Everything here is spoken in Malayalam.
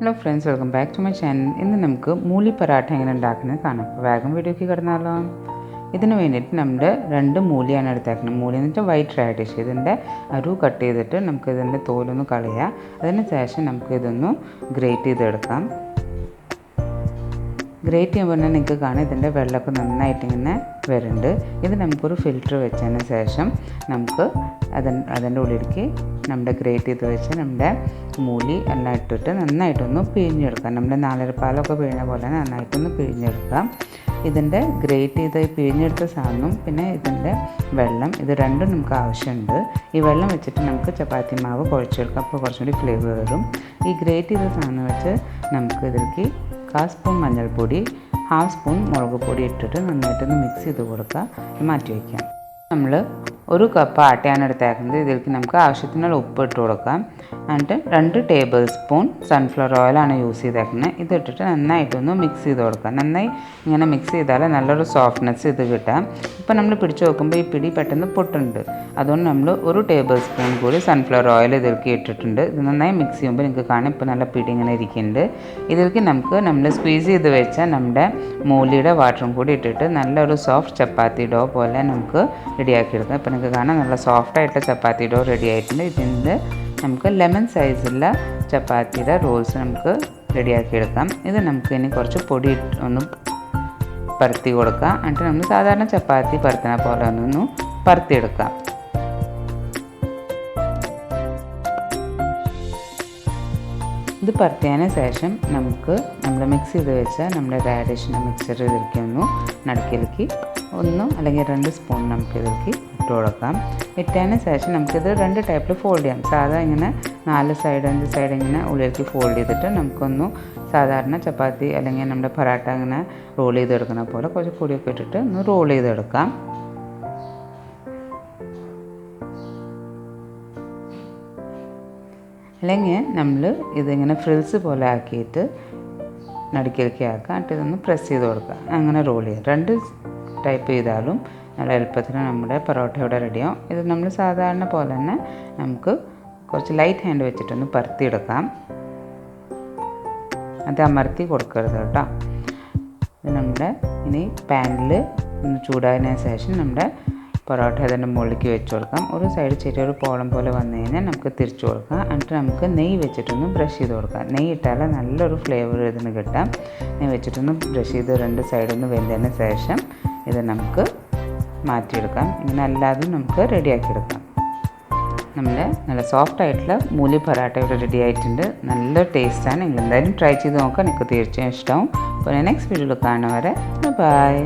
Hello friends, welcome back to my channel. ഇന്ന് നമുക്ക് മൂലി പരാഠ എങ്ങനെ ഉണ്ടാക്കുന്നത് കാണാം. വേഗം വീഡിയോക്ക് കിടന്നാലോ. ഇതിന് വേണ്ടിയിട്ട് നമ്മുടെ 2 മൂലിയാണ് എടുത്തേക്കുന്നത്. മൂലി എന്ന് വെച്ചാൽ വൈറ്റ് റാഡിഷ്. ഇതിൻ്റെ അരു കട്ട് ചെയ്തിട്ട് നമുക്ക് ഇതിൻ്റെ തോലൊന്ന് കളയാം. അതിന് ശേഷം നമുക്ക് ഇതൊന്ന് ഗ്രേറ്റ് ചെയ്തെടുക്കാം. ഗ്രേറ്റ് ചെയ്യുമ്പോൾ തന്നെ നിങ്ങൾക്ക് കാണാം ഇതിൻ്റെ വെള്ളമൊക്കെ നന്നായിട്ട് ഇങ്ങനെ വരുന്നുണ്ട്. ഇത് നമുക്കൊരു ഫിൽറ്റർ വെച്ചതിന് ശേഷം നമുക്ക് അതിൻ്റെ ഉള്ളിലേക്ക് നമ്മുടെ ഗ്രേറ്റ് ചെയ്ത് വെച്ച് നമ്മുടെ മൂലി എല്ലാം ഇട്ടിട്ട് നന്നായിട്ടൊന്ന് പിഴിഞ്ഞെടുക്കാം. നമ്മുടെ നാലരപ്പാലൊക്കെ പിഴിഞ്ഞ പോലെ നന്നായിട്ടൊന്ന് പിഴിഞ്ഞെടുക്കാം. ഇതിൻ്റെ ഗ്രേറ്റ് ചെയ്ത് പിഴിഞ്ഞെടുത്ത സാധനം പിന്നെ ഇതിൻ്റെ വെള്ളം ഇത് രണ്ടും നമുക്ക് ആവശ്യമുണ്ട്. ഈ വെള്ളം വെച്ചിട്ട് നമുക്ക് ചപ്പാത്തി മാവ് കുഴച്ചെടുക്കാം. അപ്പോൾ കുറച്ചുകൂടി ഫ്ലേവർ വരും. ഈ ഗ്രേറ്റ് ചെയ്ത സാധനം വെച്ച് നമുക്ക് ഇതിലേക്ക് 1/4 സ്പൂൺ മഞ്ഞൾപ്പൊടി, 1/2 സ്പൂൺ മുളക് പൊടി ഇട്ടിട്ട് നന്നായിട്ടൊന്ന് മിക്സ് ചെയ്ത് കൊടുക്കുക. മാറ്റി വയ്ക്കാം. നമ്മൾ 1 കപ്പ് ആട്ടയാണ് എടുത്തേക്കുന്നത്. ഇതിലേക്ക് നമുക്ക് ആവശ്യത്തിനുള്ള ഉപ്പ് ഇട്ട് കൊടുക്കാം. എന്നിട്ട് 2 ടേബിൾ സ്പൂൺ സൺഫ്ലവർ ഓയിലാണ് യൂസ് ചെയ്തേക്കുന്നത്. ഇതിട്ടിട്ട് നന്നായിട്ടൊന്ന് മിക്സ് ചെയ്ത് കൊടുക്കാം. നന്നായി ഇങ്ങനെ മിക്സ് ചെയ്താൽ നല്ലൊരു സോഫ്റ്റ്നെസ് ഇത് കിട്ടാം. ഇപ്പോൾ നമ്മൾ പിടിച്ച് നോക്കുമ്പോൾ ഈ പിടി പെട്ടെന്ന് പൊട്ടുണ്ട്. അതുകൊണ്ട് നമ്മൾ 1 ടേബിൾ സ്പൂൺ കൂടി സൺഫ്ലവർ ഓയിൽ ഇതിലേക്ക് ഇട്ടിട്ടുണ്ട്. ഇത് നന്നായി മിക്സ് ചെയ്യുമ്പോൾ നിങ്ങൾക്ക് കാണാം ഇപ്പോൾ നല്ല പിടി ഇങ്ങനെ ഇരിക്കുന്നുണ്ട്. ഇതിലേക്ക് നമ്മൾ സ്ക്വീസ് ചെയ്ത് വെച്ച നമ്മുടെ മൂലിയുടെ വാട്ടറും കൂടി ഇട്ടിട്ട് നല്ലൊരു സോഫ്റ്റ് ചപ്പാത്തി ഡോ പോലെ നമുക്ക് റെഡിയാക്കിയെടുക്കാം. ഇപ്പോൾ നിങ്ങൾക്ക് കാണാം നല്ല സോഫ്റ്റായിട്ട് ചപ്പാത്തി ഡോ റെഡി ആയിട്ടുണ്ട്. ഇതിൻ്റെ നമുക്ക് ലെമൺ സൈസുള്ള ചപ്പാത്തിയുടെ റോൾസ് നമുക്ക് റെഡിയാക്കിയെടുക്കാം. ഇത് നമുക്ക് ഇനി കുറച്ച് പൊടി ഒന്ന് പരത്തി കൊടുക്കാം. എന്നിട്ട് നമ്മൾ സാധാരണ ചപ്പാത്തി പരത്തുന്ന പോലെ ഒന്ന് പരത്തിയെടുക്കാം. ഇത് പരത്തിയതിന് ശേഷം നമുക്ക് നമ്മൾ മിക്സ് ചെയ്ത് വെച്ച നമ്മുടെ റാഡിഷിൻ്റെ മിക്സർ ഇതിലേക്ക് ഒന്ന് നടുക്കിലേക്ക് 1 അല്ലെങ്കിൽ 2 സ്പൂൺ നമുക്ക് ഇതിലേക്ക് ഇട്ട് കൊടുക്കാം. ഇട്ടതിന് ശേഷം നമുക്കിത് 2 ടൈപ്പിൽ ഫോൾഡ് ചെയ്യാം. സാധാ ഇങ്ങനെ 4 സൈഡ് 5 സൈഡ് ഇങ്ങനെ ഉള്ളിലേക്ക് ഫോൾഡ് ചെയ്തിട്ട് നമുക്കൊന്ന് സാധാരണ ചപ്പാത്തി അല്ലെങ്കിൽ നമ്മുടെ പറാട്ട ഇങ്ങനെ റോൾ ചെയ്തെടുക്കുന്ന പോലെ കുറച്ച് പൊടിയൊക്കെ ഇട്ടിട്ട് ഒന്ന് റോൾ ചെയ്തെടുക്കാം. അല്ലെങ്കിൽ നമ്മൾ ഇതിങ്ങനെ ഫ്രിൽസ് പോലെ ആക്കിയിട്ട് നടുക്കിലേക്ക് ആക്കാം. എന്നിട്ട് ഇതൊന്ന് പ്രസ് ചെയ്ത് കൊടുക്കുക. അങ്ങനെ റോൾ ചെയ്യുക. 2 ടൈപ്പ് ചെയ്താലും നല്ല എളുപ്പത്തിന് നമ്മുടെ പൊറോട്ട ഇവിടെ റെഡിയാവും. ഇത് നമ്മൾ സാധാരണ പോലെ തന്നെ നമുക്ക് കുറച്ച് ലൈറ്റ് ഹാൻഡ് വെച്ചിട്ടൊന്ന് പരത്തിയെടുക്കാം. അത് അമർത്തി കൊടുക്കരുത് കേട്ടോ. ഇത് നമ്മുടെ ഇനി പാനിൽ ഒന്ന് ചൂടായതിനു ശേഷം നമ്മുടെ പൊറോട്ട അതിൻ്റെ മുകളിലേക്ക് വെച്ച് കൊടുക്കാം. ഒരു സൈഡ് ചെറിയൊരു പോളം പോലെ വന്നു കഴിഞ്ഞാൽ നമുക്ക് തിരിച്ചു കൊടുക്കാം. എന്നിട്ട് നമുക്ക് നെയ്യ് വെച്ചിട്ടൊന്ന് ബ്രഷ് ചെയ്ത് കൊടുക്കാം. നെയ്യ് ഇട്ടാൽ നല്ലൊരു ഫ്ലേവർ ഇതിന് കിട്ടാം. നെയ്യ് വെച്ചിട്ടൊന്ന് ബ്രഷ് ചെയ്ത് 2 സൈഡൊന്ന് വെന്തതിന് ശേഷം ഇത് നമുക്ക് മാറ്റിയെടുക്കാം. ഇങ്ങനെ അല്ലാതെ നമുക്ക് റെഡിയാക്കിയെടുക്കാം. നമ്മുടെ നല്ല സോഫ്റ്റ് ആയിട്ടുള്ള മൂലി പൊറാട്ട ഇവിടെ റെഡി ആയിട്ടുണ്ട്. നല്ല ടേസ്റ്റാണ്. നിങ്ങൾ എന്തായാലും ട്രൈ ചെയ്ത് നോക്കാം. എനിക്ക് തീർച്ചയായും ഇഷ്ടമാവും. അപ്പോൾ നെക്സ്റ്റ് വീഡിയോയിൽ കാണുന്നവരെ ബൈ.